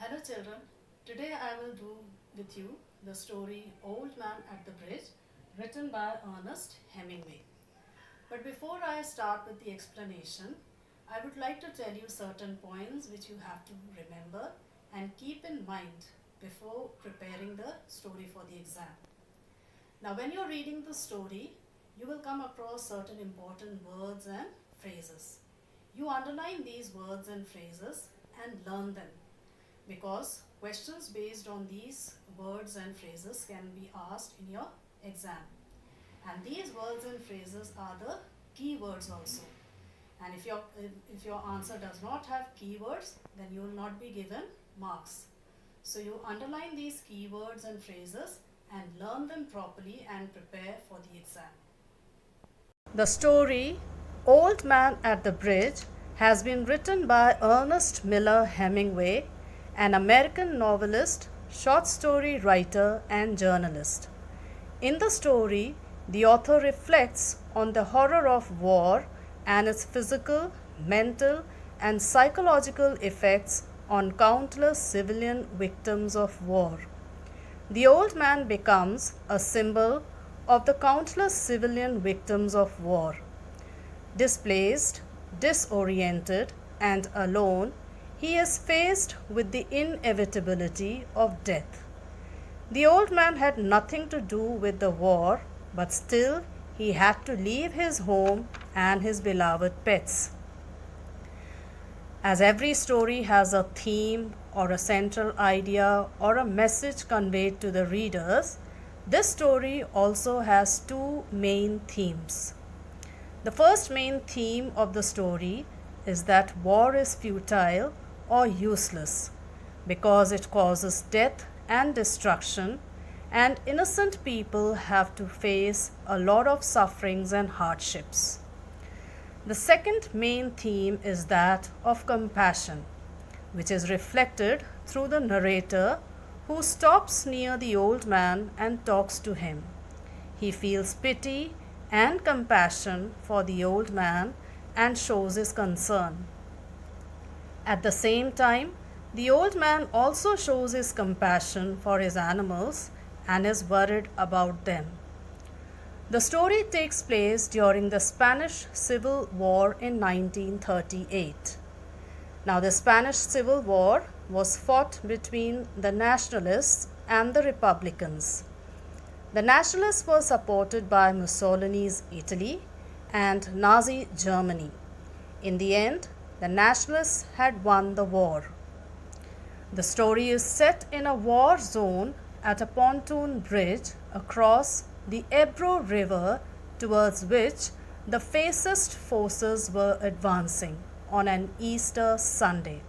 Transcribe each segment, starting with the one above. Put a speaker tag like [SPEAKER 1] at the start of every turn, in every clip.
[SPEAKER 1] Hello children, today I will do with you the story Old Man at the Bridge, written by Ernest Hemingway. But before I start with the explanation, I would like to tell you certain points which you have to remember and keep in mind before preparing the story for the exam. Now when you are reading the story, you will come across certain important words and phrases. You underline these words and phrases and learn them, because questions based on these words and phrases can be asked in your exam. And these words and phrases are the keywords also. And if your answer does not have keywords, then you will not be given marks. So you underline these keywords and phrases and learn them properly and prepare for the exam. The story Old Man at the Bridge has been written by Ernest Miller Hemingway, an American novelist, short story writer, and journalist. In the story, the author reflects on the horror of war and its physical, mental, and psychological effects on countless civilian victims of war. The old man becomes a symbol of the countless civilian victims of war. Displaced, disoriented, and alone, he is faced with the inevitability of death. The old man had nothing to do with the war, but still he had to leave his home and his beloved pets. As every story has a theme or a central idea or a message conveyed to the readers, this story also has two main themes. The first main theme of the story is that war is futile or useless because it causes death and destruction, and innocent people have to face a lot of sufferings and hardships. The second main theme is that of compassion, which is reflected through the narrator who stops near the old man and talks to him. He feels pity and compassion for the old man and shows his concern. At the same time, the old man also shows his compassion for his animals and is worried about them. The story takes place during the Spanish Civil War in 1938. Now, the Spanish Civil War was fought between the nationalists and the Republicans. The nationalists were supported by Mussolini's Italy and Nazi Germany. In the end, the nationalists had won the war. The story is set in a war zone at a pontoon bridge across the Ebro River, towards which the fascist forces were advancing on an Easter Sunday.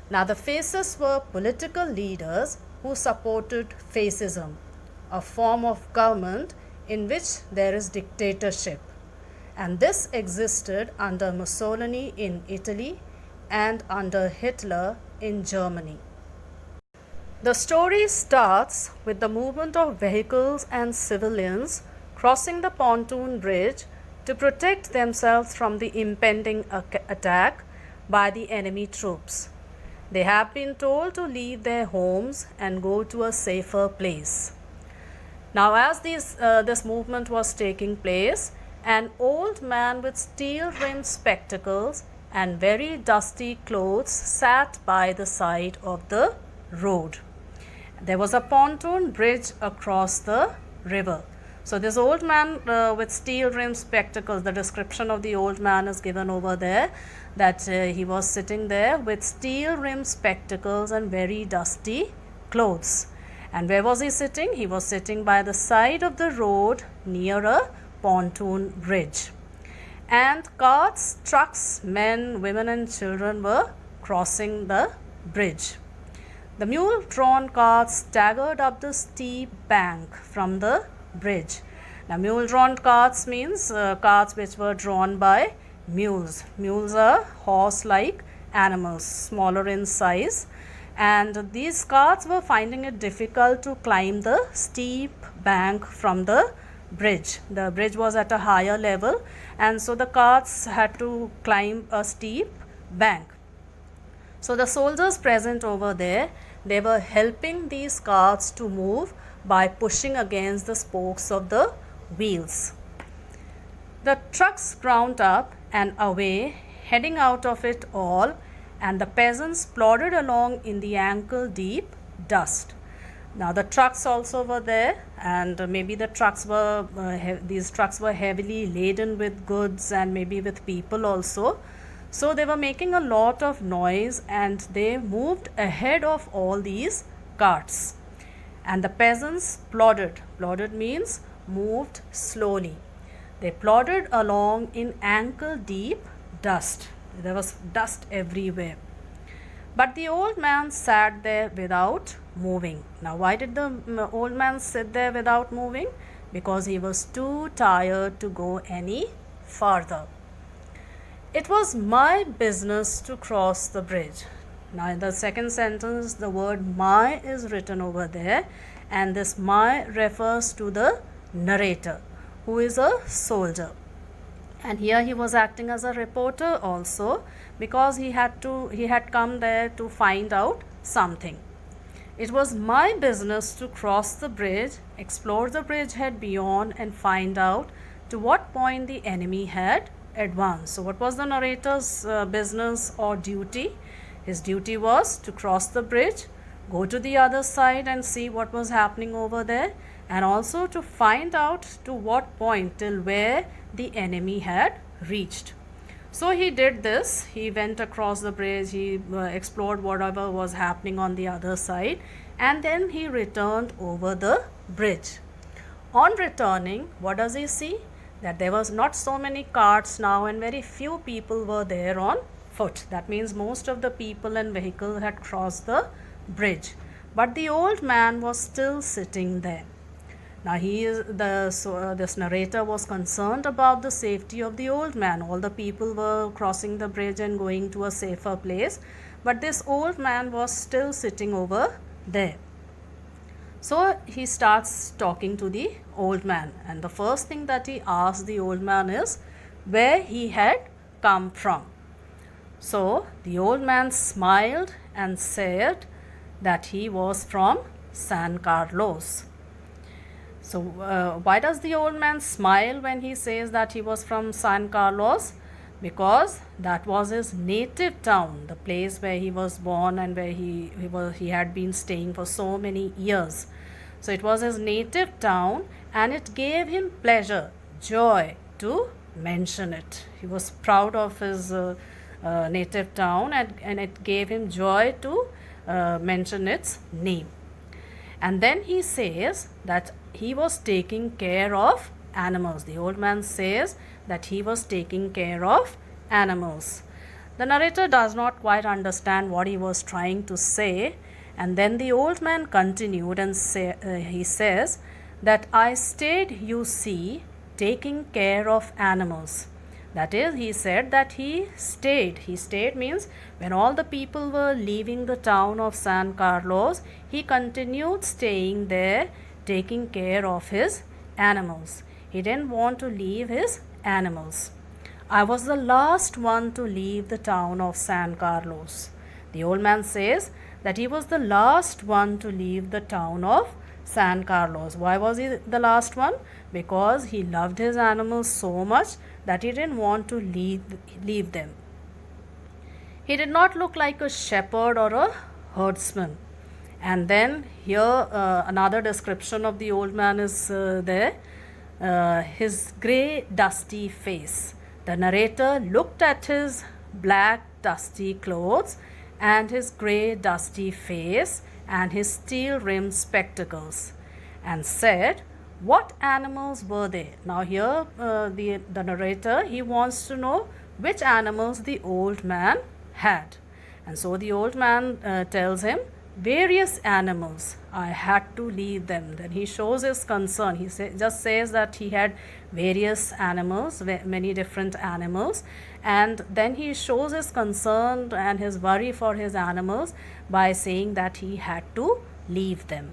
[SPEAKER 1] Now, the fascists were political leaders who supported fascism, a form of government in which there is dictatorship, and this existed under Mussolini in Italy and under Hitler in Germany. The story starts with the movement of vehicles and civilians crossing the pontoon bridge to protect themselves from the impending attack by the enemy troops. They have been told to leave their homes and go to a safer place. Now, as this movement was taking place, an old man with steel-rimmed spectacles and very dusty clothes sat by the side of the road. There was a pontoon bridge across the river. So this old man with steel-rimmed spectacles, the description of the old man is given over there, that he was sitting there with steel-rimmed spectacles and very dusty clothes. And where was he sitting? He was sitting by the side of the road near a pontoon bridge. And carts, trucks, men, women and children were crossing the bridge. The mule-drawn carts staggered up the steep bank from the bridge. Now, mule-drawn carts means carts which were drawn by mules. Mules are horse-like animals, smaller in size, and these carts were finding it difficult to climb the steep bank from the bridge. The bridge was at a higher level, and so the carts had to climb a steep bank. So the soldiers present over there, they were helping these carts to move by pushing against the spokes of the wheels. The trucks ground up and away, heading out of it all, and the peasants plodded along in the ankle-deep dust. Now the trucks also were there, and maybe the trucks were these trucks were heavily laden with goods and maybe with people also. So they were making a lot of noise, and they moved ahead of all these carts. And the peasants plodded. Plodded means moved slowly. They plodded along in ankle-deep dust. There was dust everywhere. But the old man sat there without moving. Now, why did the old man sit there without moving? Because he was too tired to go any farther. It was my business to cross the bridge. Now, in the second sentence, the word my is written over there, and this my refers to the narrator, who is a soldier. And here he was acting as a reporter also, because he had come there to find out something. It was my business to cross the bridge, explore the bridgehead beyond, and find out to what point the enemy had advanced. So what was the narrator's business or duty? His duty was to cross the bridge, go to the other side and see what was happening over there, and also to find out to what point, till where the enemy had reached. So he did this. He went across the bridge, he explored whatever was happening on the other side, and then he returned over the bridge. On returning, what does he see? That there was not so many carts now, and very few people were there on foot. That means most of the people and vehicles had crossed the bridge. But the old man was still sitting there. Now this narrator was concerned about the safety of the old man. All the people were crossing the bridge and going to a safer place, but this old man was still sitting over there. So he starts talking to the old man, and the first thing that he asks the old man is where he had come from. So the old man smiled and said that he was from San Carlos. So why does the old man smile when he says that he was from San Carlos? Because that was his native town, the place where he was born and where he had been staying for so many years. So it was his native town, and it gave him pleasure, joy to mention it. He was proud of his native town, and it gave him joy to mention its name. And then he says that he was taking care of animals. The old man says that he was taking care of animals. The narrator does not quite understand what he was trying to say, and then the old man continued and he says that I stayed, you see, taking care of animals. That is, he said that he stayed. He stayed means when all the people were leaving the town of San Carlos, he continued staying there, taking care of his animals. He didn't want to leave his animals. I was the last one to leave the town of San Carlos. The old man says that he was the last one to leave the town of San Carlos. Why was he the last one? Because he loved his animals so much that he didn't want to leave them. He did not look like a shepherd or a herdsman. And then here another description of the old man is there. His grey dusty face. The narrator looked at his black dusty clothes and his grey dusty face and his steel-rimmed spectacles and said, what animals were they? Now here the narrator, he wants to know which animals the old man had. And so the old man tells him, various animals. I had to leave them. Then he shows his concern. He just says that he had various animals, many different animals, and then he shows his concern and his worry for his animals by saying that he had to leave them.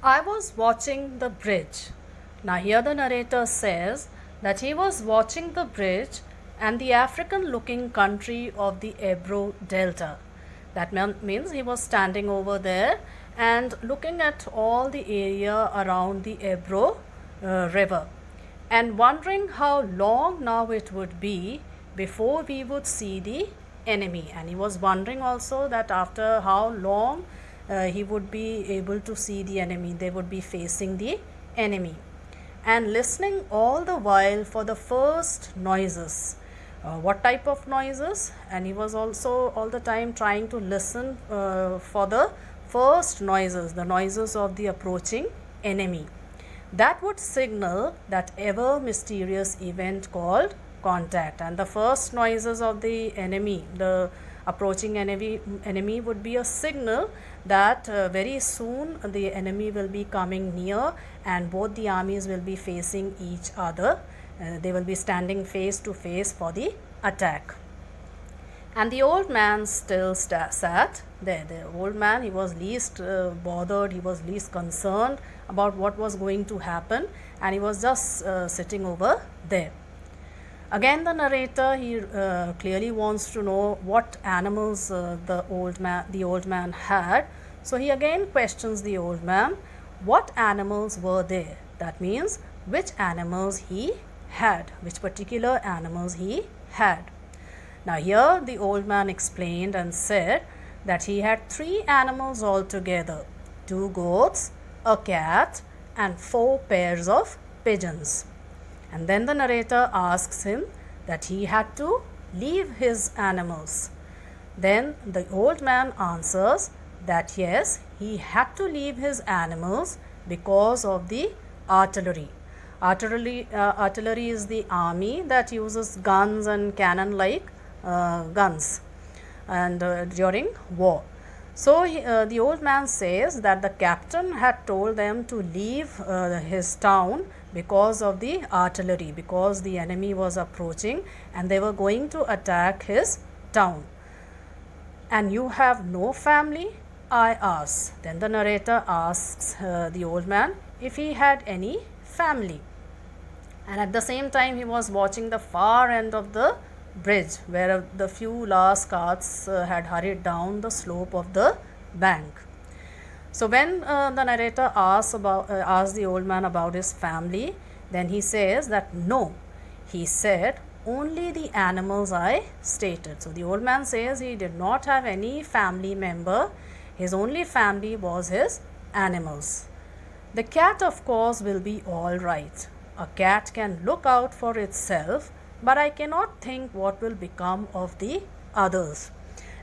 [SPEAKER 1] I was watching the bridge. Now here the narrator says that he was watching the bridge, and the African looking country of the Ebro Delta. That means he was standing over there and looking at all the area around the Ebro river and wondering how long now it would be before we would see the enemy. And he was wondering also that after how long he would be able to see the enemy, they would be facing the enemy, and listening all the while for the first noises. What type of noises? And he was also all the time trying to listen for the first noises, the noises of the approaching enemy. That would signal that ever mysterious event called contact. And the first noises of the enemy, the approaching enemy would be a signal that very soon the enemy will be coming near and both the armies will be facing each other. They will be standing face to face for the attack. And the old man still sat there. The old man, he was least bothered, he was least concerned about what was going to happen, and he was just sitting over there. Again, the narrator, he clearly wants to know what animals the old man had. So he again questions the old man, what animals were there? That means which animals he had, which particular animals he had. Now here the old man explained and said that he had 3 animals altogether, 2 goats, a cat, and 4 pairs of pigeons. And then the narrator asks him that he had to leave his animals. Then the old man answers that yes, he had to leave his animals because of the artillery. Artillery is the army that uses guns and cannon like guns and during war. So the old man says that the captain had told them to leave his town because of the artillery, because the enemy was approaching and they were going to attack his town. And you have no family? I ask. Then the narrator asks the old man if he had any family. And at the same time he was watching the far end of the bridge where the few last carts had hurried down the slope of the bank. So when the narrator asks the old man about his family, then he says that no, he said only the animals I stated. So the old man says he did not have any family member, his only family was his animals. The cat of course will be all right. A cat can look out for itself, but I cannot think what will become of the others.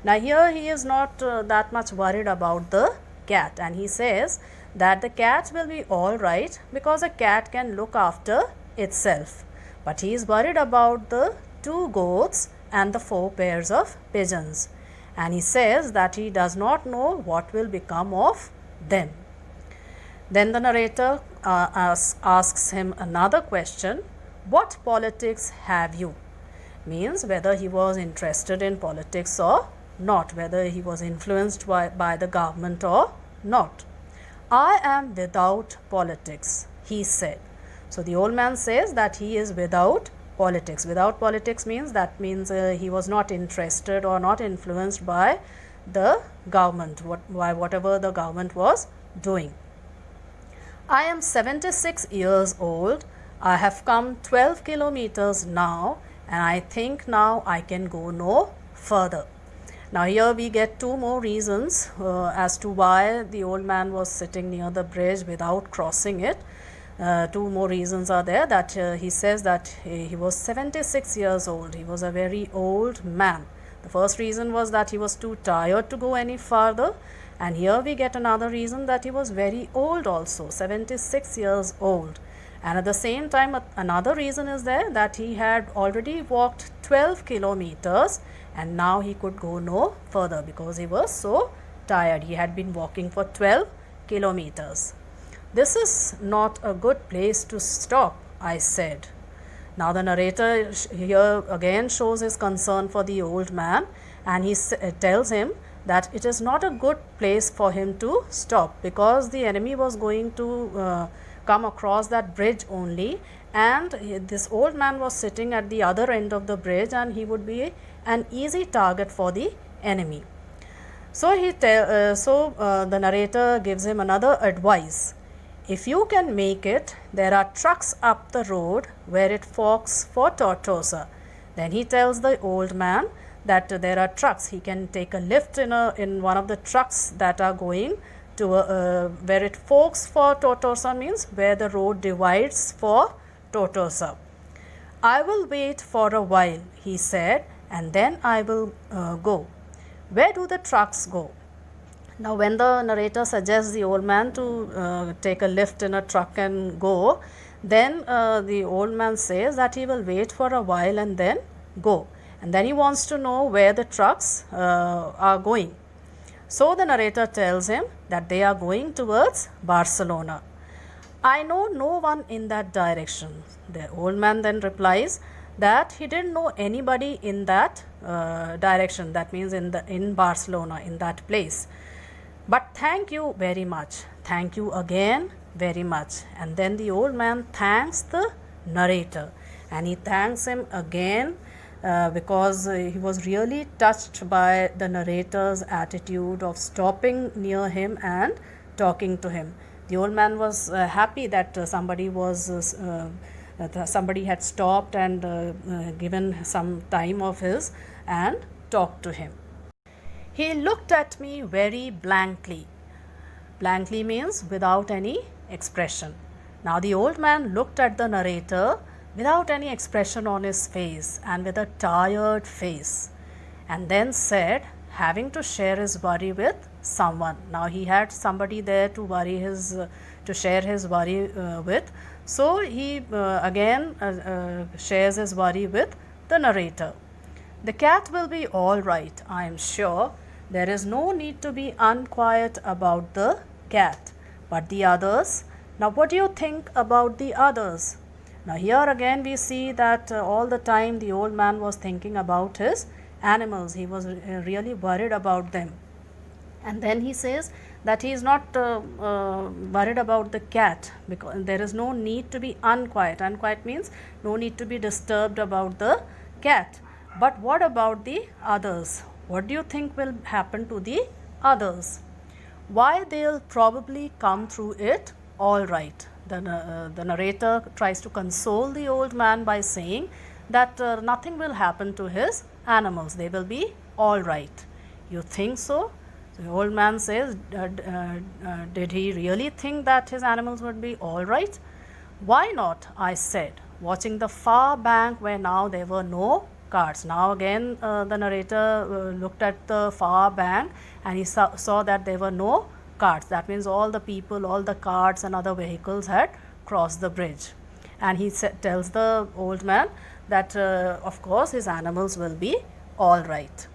[SPEAKER 1] Now here he is not that much worried about the cat, and he says that the cat will be all right because a cat can look after itself. But he is worried about the 2 goats and the 4 pairs of pigeons. And he says that he does not know what will become of them. Then the narrator asks him another question. What politics have you? Means whether he was interested in politics or not, whether he was influenced by the government or not. I am without politics, he said. So the old man says that he is without politics. Without politics means he was not interested or not influenced by the government, by whatever the government was doing. I am 76 years old. I have come 12 kilometers now, and I think now I can go no further. Now here we get 2 more reasons as to why the old man was sitting near the bridge without crossing it. 2 more reasons are there, that he says that he was 76 years old. He was a very old man. The first reason was that he was too tired to go any farther, and here we get another reason that he was very old also, 76 years old. And at the same time another reason is there that he had already walked 12 kilometers and now he could go no further because he was so tired. He had been walking for 12 kilometers. This is not a good place to stop, I said. Now the narrator here again shows his concern for the old man, and he tells him that it is not a good place for him to stop because the enemy was going to come across that bridge only, and this old man was sitting at the other end of the bridge, and he would be an easy target for the enemy. So the narrator gives him another advice. If you can make it, there are trucks up the road where it forks for Tortosa. Then he tells the old man that there are trucks. He can take a lift in one of the trucks that are going to where it forks for Tortosa, means where the road divides for Tortosa. I will wait for a while, he said, and then I will go. Where do the trucks go? Now, when the narrator suggests the old man to take a lift in a truck and go, then the old man says that he will wait for a while and then go. And then he wants to know where the trucks are going. So the narrator tells him that they are going towards Barcelona. I know no one in that direction. The old man then replies that he didn't know anybody in that direction. That means in Barcelona, in that place. But thank you very much. Thank you again very much. And then the old man thanks the narrator, and he thanks him again because he was really touched by the narrator's attitude of stopping near him and talking to him. The old man was happy that somebody had stopped and given some time of his and talked to him. He looked at me very blankly. Blankly means without any expression. Now the old man looked at the narrator without any expression on his face and with a tired face, and then said, having to share his worry with someone. Now he had somebody there to share his worry with. So he again shares his worry with the narrator. The cat will be all right, I am sure. There is no need to be unquiet about the cat. But the others? Now what do you think about the others? Now here again we see that all the time the old man was thinking about his animals. He was really worried about them. And then he says that he is not worried about the cat, because there is no need to be unquiet. Unquiet means no need to be disturbed about the cat. But what about the others? What do you think will happen to the others? Why, they'll probably come through it all right. The narrator tries to console the old man by saying that nothing will happen to his animals. They will be all right. You think so? So the old man says, did he really think that his animals would be all right? Why not? I said, watching the far bank where now there were no carts. Now again the narrator looked at the far bank and he saw that there were no carts. That means all the people, all the carts and other vehicles had crossed the bridge. And he tells the old man that of course his animals will be all right.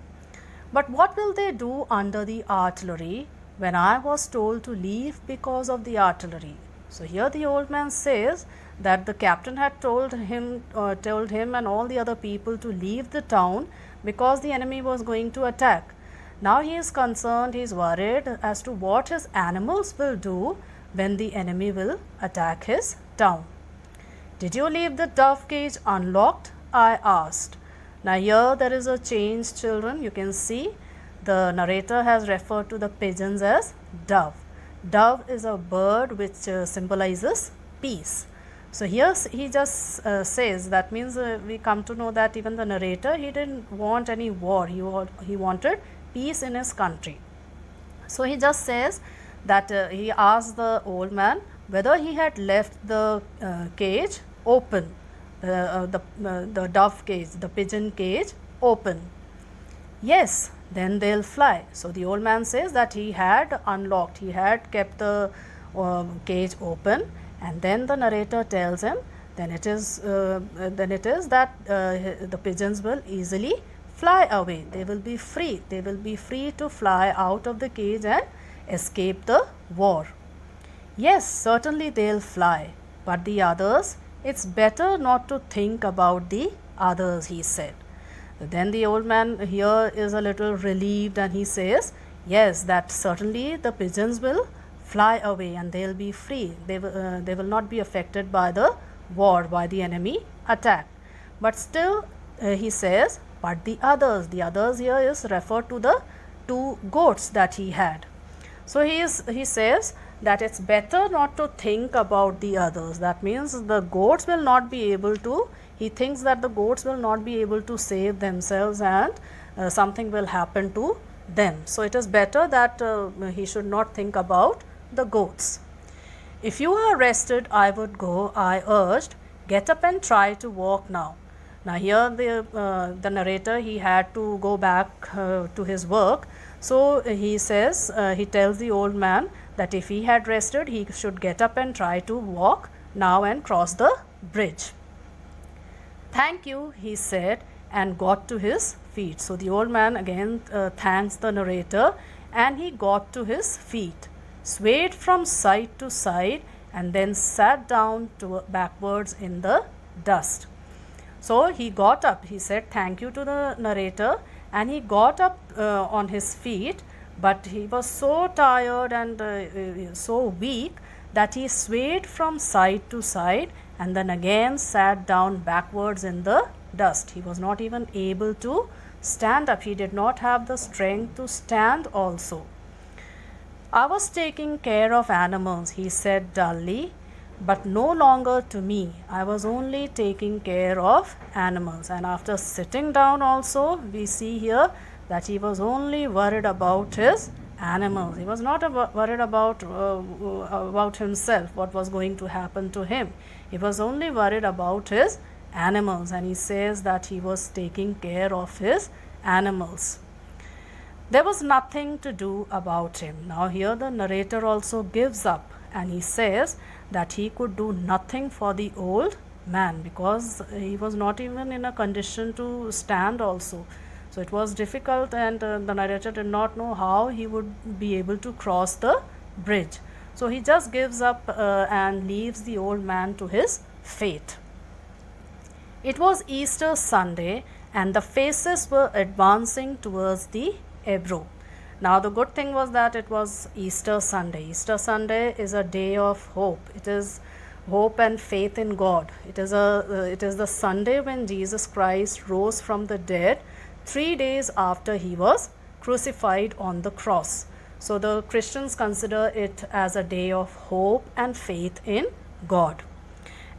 [SPEAKER 1] But what will they do under the artillery when I was told to leave because of the artillery? So here the old man says that the captain had told him and all the other people to leave the town because the enemy was going to attack. Now he is concerned, he is worried as to what his animals will do when the enemy will attack his town. Did you leave the dove cage unlocked? I asked. Now here there is a change, children. You can see the narrator has referred to the pigeons as dove. Dove is a bird which symbolizes peace. So here he just says, that means we come to know that even the narrator, he didn't want any war. He wanted peace in his country. So he just says that he asked the old man whether he had left the cage open, the dove cage, the pigeon cage open. Yes, then they'll fly. So the old man says that he had unlocked, he had kept the cage open, and then the narrator tells him then it is that the pigeons will easily fly away. They will be free. They will be free to fly out of the cage and escape the war. Yes, certainly they'll fly. But the others, it's better not to think about the others, he said. Then the old man here is a little relieved and he says, yes, that certainly the pigeons will fly away and they'll be free. They will not be affected by the war, by the enemy attack. But still, he says, but the others here is referred to the 2 goats that he had. So he says that it's better not to think about the others. That means the goats will not be able to, he thinks that the goats will not be able to save themselves and something will happen to them. So it is better that he should not think about the goats. If you are rested, I would go, I urged. Get up and try to walk now. Now here the narrator, he had to go back to his work. So he says, he tells the old man that if he had rested, he should get up and try to walk now and cross the bridge. Thank you, he said, and got to his feet. So the old man again thanks the narrator, and he got to his feet, swayed from side to side, and then sat down backwards in the dust. So he got up, he said thank you to the narrator, and he got up on his feet, but he was so tired and so weak that he swayed from side to side and then again sat down backwards in the dust. He was not even able to stand up. He did not have the strength to stand also. I was taking care of animals, he said dully, but no longer to me. I was only taking care of animals. And after sitting down also, we see here that he was only worried about his animals. He was not worried about himself, what was going to happen to him. He was only worried about his animals, and he says that he was taking care of his animals. There was nothing to do about him. Now here the narrator also gives up, and he says that he could do nothing for the old man because he was not even in a condition to stand also. So it was difficult, and the narrator did not know how he would be able to cross the bridge. So he just gives up and leaves the old man to his fate. It was Easter Sunday, and the faces were advancing towards the Ebro. Now the good thing was that it was Easter Sunday. Easter Sunday is a day of hope. It is hope and faith in God. It is the Sunday when Jesus Christ rose from the dead 3 days after he was crucified on the cross. So the Christians consider it as a day of hope and faith in God.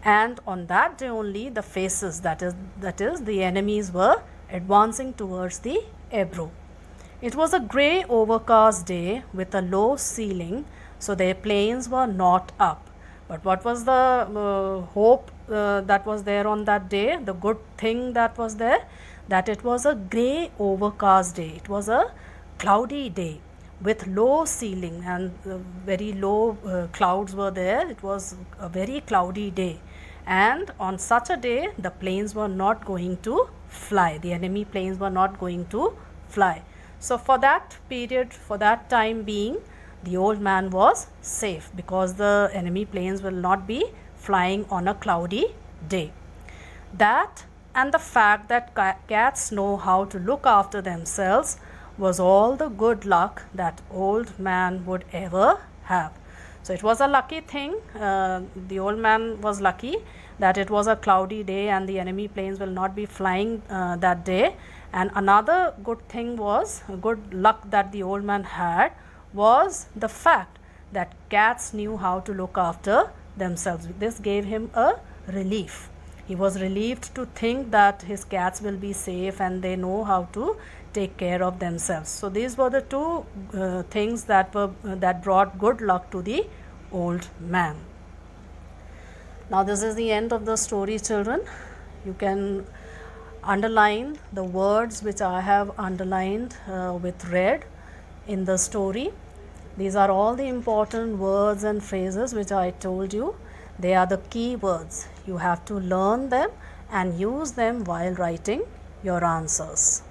[SPEAKER 1] And on that day only the faces, that is the enemies, were advancing towards the Ebro. It was a grey overcast day with a low ceiling, so their planes were not up. But what was the hope that was there on that day? The good thing that was there, that it was a grey overcast day. It was a cloudy day with low ceiling, and very low clouds were there. It was a very cloudy day, and on such a day the planes were not going to fly. The enemy planes were not going to fly. So for that period, for that time being, the old man was safe because the enemy planes will not be flying on a cloudy day. That and the fact that cats know how to look after themselves was all the good luck that old man would ever have. So it was a lucky thing. The old man was lucky that it was a cloudy day and the enemy planes will not be flying that day. And another good thing was, good luck that the old man had, was the fact that cats knew how to look after themselves. This gave him a relief. He was relieved to think that his cats will be safe and they know how to take care of themselves. So these were the two things that brought good luck to the old man. Now this is the end of the story, children. You can underline the words which I have underlined with red in the story. These are all the important words and phrases which I told you. They are the key words. You have to learn them and use them while writing your answers.